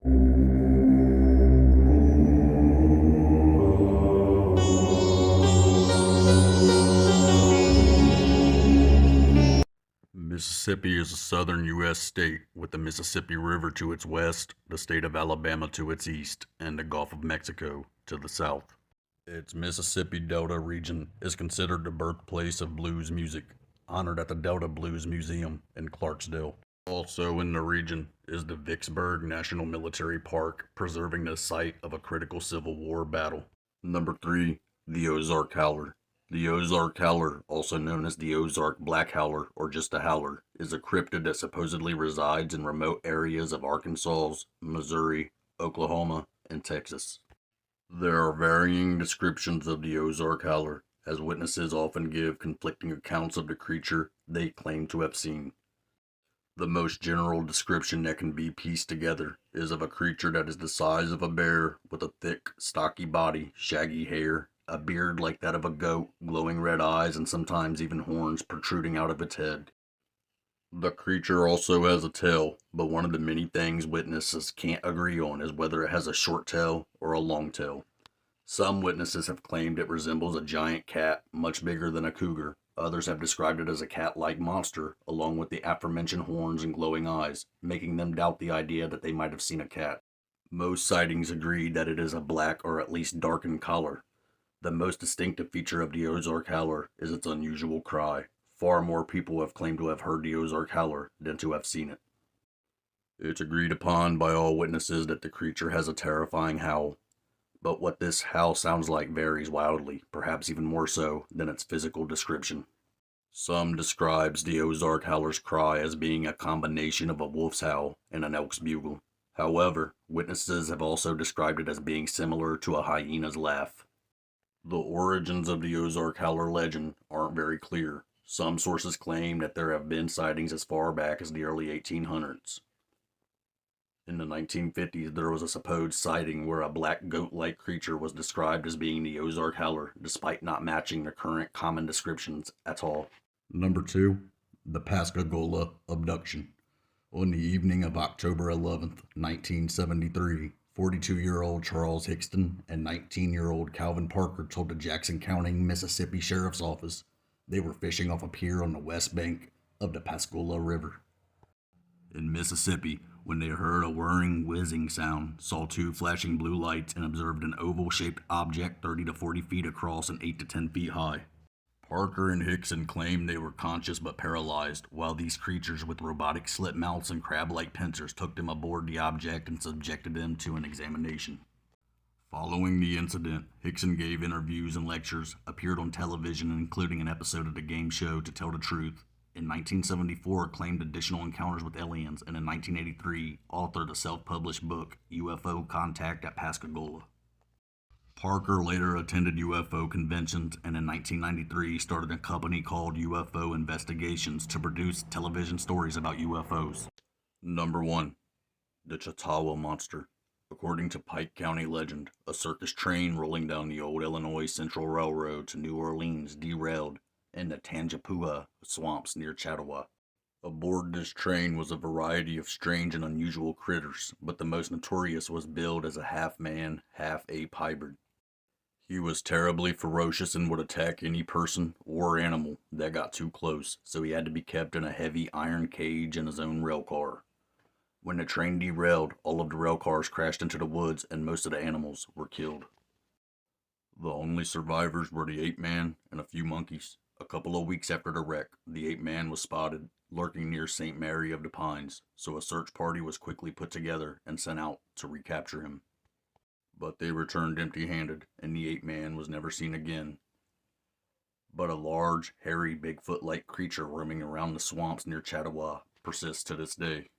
Mississippi is a southern U.S. state with the Mississippi River to its west, the state of Alabama to its east, and the Gulf of Mexico to the south. Its Mississippi Delta region is considered the birthplace of blues music, honored at the Delta Blues Museum in Clarksdale. Also in the region is the Vicksburg National Military Park, preserving the site of a critical Civil War battle. Number 3. The Ozark Howler. The Ozark Howler, also known as the Ozark Black Howler or just a howler, is a cryptid that supposedly resides in remote areas of Arkansas, Missouri, Oklahoma, and Texas. There are varying descriptions of the Ozark Howler, as witnesses often give conflicting accounts of the creature they claim to have seen. The most general description that can be pieced together is of a creature that is the size of a bear with a thick, stocky body, shaggy hair, a beard like that of a goat, glowing red eyes, and sometimes even horns protruding out of its head. The creature also has a tail, but one of the many things witnesses can't agree on is whether it has a short tail or a long tail. Some witnesses have claimed it resembles a giant cat, much bigger than a cougar. Others have described it as a cat-like monster, along with the aforementioned horns and glowing eyes, making them doubt the idea that they might have seen a cat. Most sightings agree that it is a black or at least darkened color. The most distinctive feature of the Ozark Howler is its unusual cry. Far more people have claimed to have heard the Ozark Howler than to have seen it. It's agreed upon by all witnesses that the creature has a terrifying howl, but what this howl sounds like varies wildly, perhaps even more so than its physical description. Some describes the Ozark Howler's cry as being a combination of a wolf's howl and an elk's bugle. However, witnesses have also described it as being similar to a hyena's laugh. The origins of the Ozark Howler legend aren't very clear. Some sources claim that there have been sightings as far back as the early 1800s. In the 1950s, there was a supposed sighting where a black goat-like creature was described as being the Ozark Howler, despite not matching the current common descriptions at all. Number 2. The Pascagoula Abduction. On the evening of October 11th, 1973, 42-year-old Charles Hickston and 19-year-old Calvin Parker told the Jackson County, Mississippi Sheriff's Office they were fishing off a pier on the west bank of the Pascagoula River. In Mississippi, when they heard a whirring, whizzing sound, saw two flashing blue lights, and observed an oval-shaped object 30 to 40 feet across and 8 to 10 feet high. Parker and Hickson claimed they were conscious but paralyzed, while these creatures with robotic slit mouths and crab-like pincers took them aboard the object and subjected them to an examination. Following the incident, Hickson gave interviews and lectures, appeared on television including an episode of the game show To Tell the Truth. In 1974, claimed additional encounters with aliens, and in 1983, authored a self-published book, UFO Contact at Pascagoula. Parker later attended UFO conventions and in 1993 started a company called UFO Investigations to produce television stories about UFOs. Number 1. The Chautauqua Monster. According to Pike County legend, a circus train rolling down the old Illinois Central Railroad to New Orleans derailed in the Tangipahoa swamps near Chautauqua. Aboard this train was a variety of strange and unusual critters, but the most notorious was billed as a half-man, half-ape hybrid. He was terribly ferocious and would attack any person or animal that got too close, so he had to be kept in a heavy iron cage in his own rail car. When the train derailed, all of the rail cars crashed into the woods and most of the animals were killed. The only survivors were the ape man and a few monkeys. A couple of weeks after the wreck, the ape man was spotted lurking near St. Mary of the Pines, so a search party was quickly put together and sent out to recapture him. But they returned empty-handed, and the ape man was never seen again. But a large, hairy, Bigfoot-like creature roaming around the swamps near Chautauqua persists to this day.